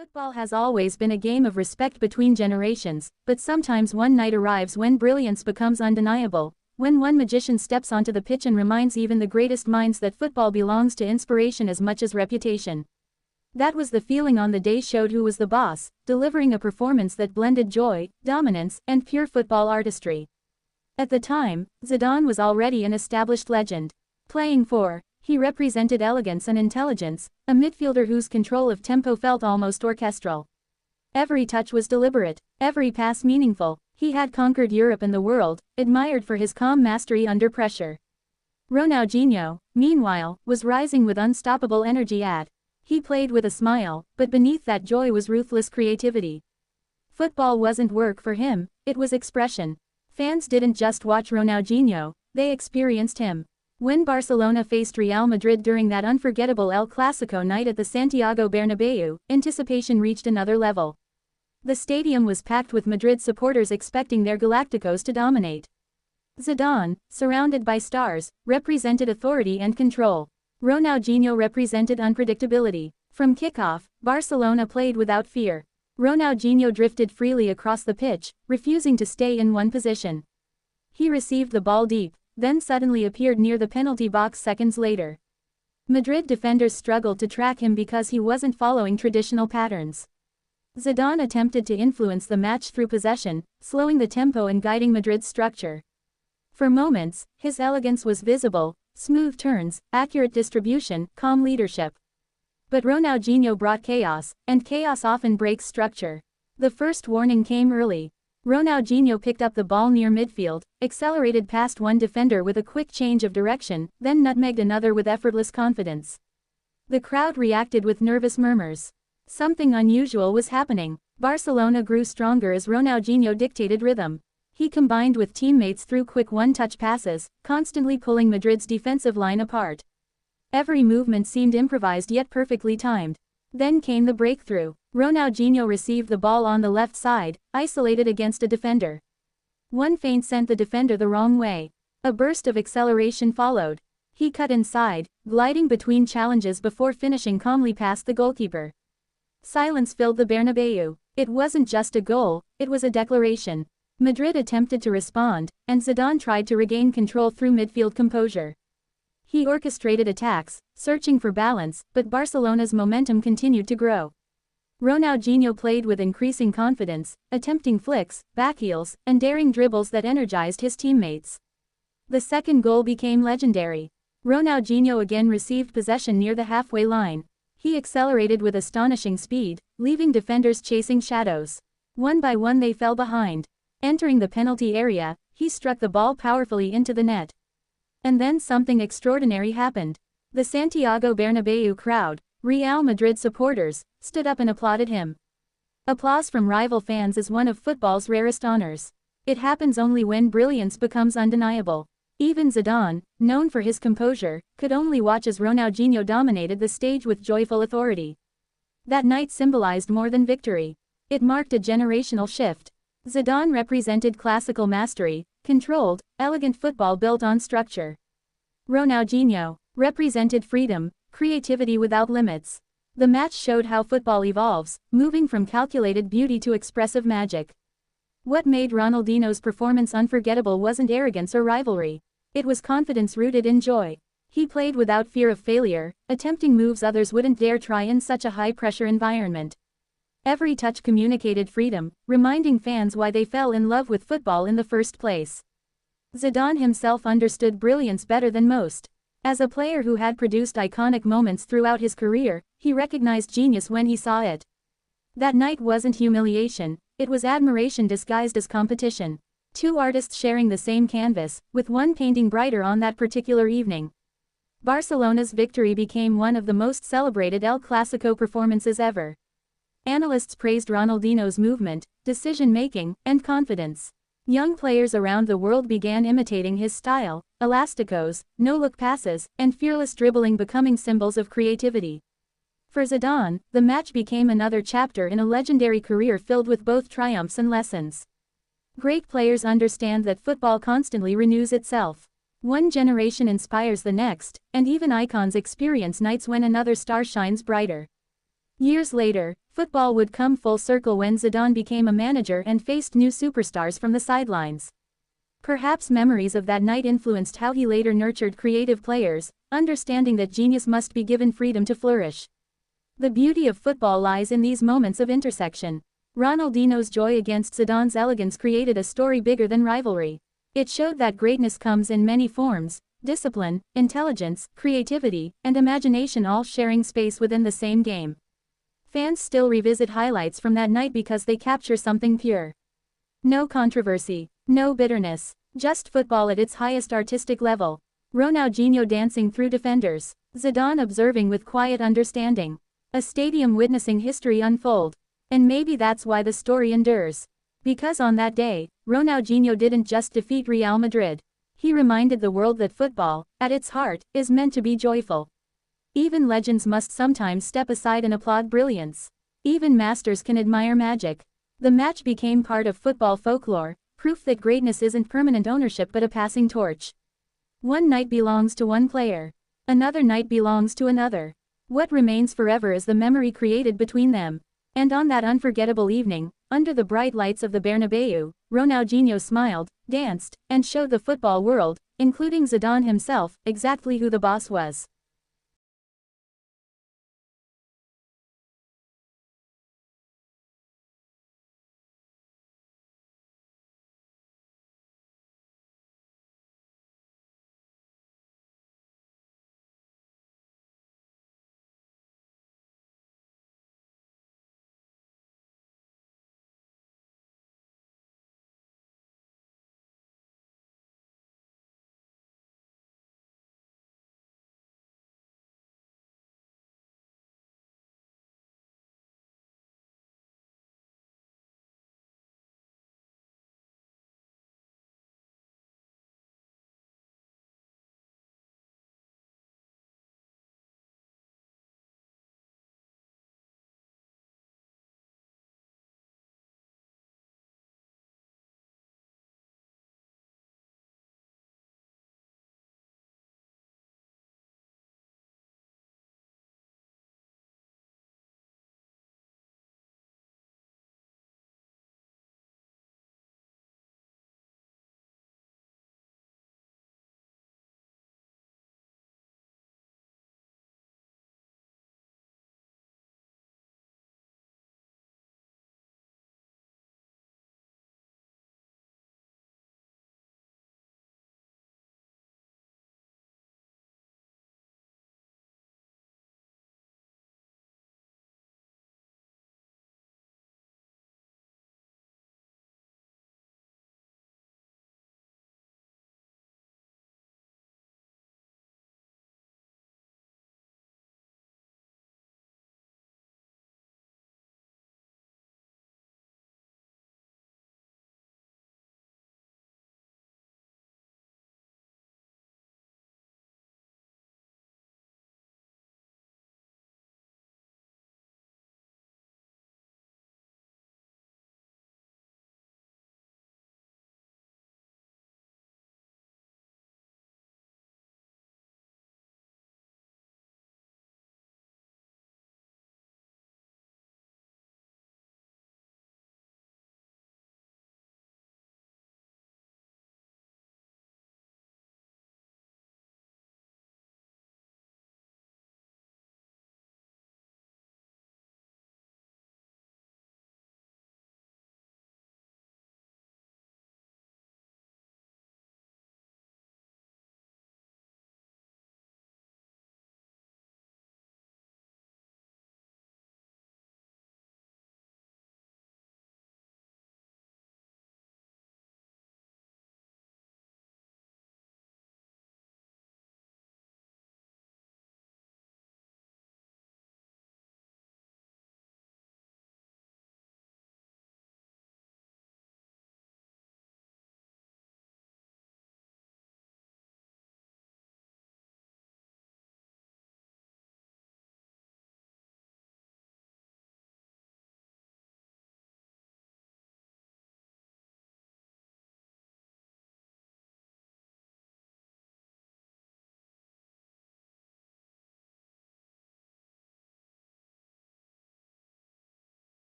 Football has always been a game of respect between generations, but sometimes one night arrives when brilliance becomes undeniable, when one magician steps onto the pitch and reminds even the greatest minds that football belongs to inspiration as much as reputation. That was the feeling on the day showed who was the boss, delivering a performance that blended joy, dominance, and pure football artistry. At the time, Zidane was already an established legend. Playing for, he represented elegance and intelligence, a midfielder whose control of tempo felt almost orchestral. Every touch was deliberate, every pass meaningful. He had conquered Europe and the world, admired for his calm mastery under pressure. Ronaldinho, meanwhile, was rising with unstoppable energy. He played with a smile, but beneath that joy was ruthless creativity. Football wasn't work for him, it was expression. Fans didn't just watch Ronaldinho, they experienced him. When Barcelona faced Real Madrid during that unforgettable El Clasico night at the Santiago Bernabéu, anticipation reached another level. The stadium was packed with Madrid supporters expecting their Galacticos to dominate. Zidane, surrounded by stars, represented authority and control. Ronaldinho represented unpredictability. From kickoff, Barcelona played without fear. Ronaldinho drifted freely across the pitch, refusing to stay in one position. He received the ball deep, then suddenly appeared near the penalty box seconds later. Madrid defenders struggled to track him because he wasn't following traditional patterns. Zidane attempted to influence the match through possession, slowing the tempo and guiding Madrid's structure. For moments, his elegance was visible, smooth turns, accurate distribution, calm leadership. But Ronaldinho brought chaos, and chaos often breaks structure. The first warning came early. Ronaldinho picked up the ball near midfield, accelerated past one defender with a quick change of direction, then nutmegged another with effortless confidence. The crowd reacted with nervous murmurs. Something unusual was happening. Barcelona grew stronger as Ronaldinho dictated rhythm. He combined with teammates through quick one-touch passes, constantly pulling Madrid's defensive line apart. Every movement seemed improvised yet perfectly timed. Then came the breakthrough. Ronaldinho received the ball on the left side, isolated against a defender. One feint sent the defender the wrong way. A burst of acceleration followed. He cut inside, gliding between challenges before finishing calmly past the goalkeeper. Silence filled the Bernabéu. It wasn't just a goal, it was a declaration. Madrid attempted to respond, and Zidane tried to regain control through midfield composure. He orchestrated attacks, searching for balance, but Barcelona's momentum continued to grow. Ronaldinho played with increasing confidence, attempting flicks, backheels, and daring dribbles that energized his teammates. The second goal became legendary. Ronaldinho again received possession near the halfway line. He accelerated with astonishing speed, leaving defenders chasing shadows. One by one they fell behind. Entering the penalty area, he struck the ball powerfully into the net. And then something extraordinary happened. The Santiago Bernabéu crowd, Real Madrid supporters, stood up and applauded him. Applause from rival fans is one of football's rarest honors. It happens only when brilliance becomes undeniable. Even Zidane, known for his composure, could only watch as Ronaldinho dominated the stage with joyful authority. That night symbolized more than victory. It marked a generational shift. Zidane represented classical mastery, controlled, elegant football built on structure. Ronaldinho represented freedom, creativity without limits. The match showed how football evolves, moving from calculated beauty to expressive magic. What made Ronaldinho's performance unforgettable wasn't arrogance or rivalry. It was confidence rooted in joy. He played without fear of failure, attempting moves others wouldn't dare try in such a high-pressure environment. Every touch communicated freedom, reminding fans why they fell in love with football in the first place. Zidane himself understood brilliance better than most. As a player who had produced iconic moments throughout his career, he recognized genius when he saw it. That night wasn't humiliation, it was admiration disguised as competition. Two artists sharing the same canvas, with one painting brighter on that particular evening. Barcelona's victory became one of the most celebrated El Clasico performances ever. Analysts praised Ronaldinho's movement, decision-making, and confidence. Young players around the world began imitating his style, elasticos, no-look passes, and fearless dribbling becoming symbols of creativity. For Zidane, the match became another chapter in a legendary career filled with both triumphs and lessons. Great players understand that football constantly renews itself. One generation inspires the next, and even icons experience nights when another star shines brighter. Years later, Football would come full circle when Zidane became a manager and faced new superstars from the sidelines. Perhaps memories of that night influenced how he later nurtured creative players, understanding that genius must be given freedom to flourish. The beauty of football lies in these moments of intersection. Ronaldinho's joy against Zidane's elegance created a story bigger than rivalry. It showed that greatness comes in many forms: discipline, intelligence, creativity, and imagination, all sharing space within the same game. Fans still revisit highlights from that night because they capture something pure. No controversy, no bitterness, just football at its highest artistic level. Ronaldinho dancing through defenders, Zidane observing with quiet understanding. A stadium witnessing history unfold. And maybe that's why the story endures. Because on that day, Ronaldinho didn't just defeat Real Madrid. He reminded the world that football, at its heart, is meant to be joyful. Even legends must sometimes step aside and applaud brilliance. Even masters can admire magic. The match became part of football folklore, proof that greatness isn't permanent ownership but a passing torch. One night belongs to one player. Another night belongs to another. What remains forever is the memory created between them. And on that unforgettable evening, under the bright lights of the Bernabeu, Ronaldinho smiled, danced, and showed the football world, including Zidane himself, exactly who the boss was.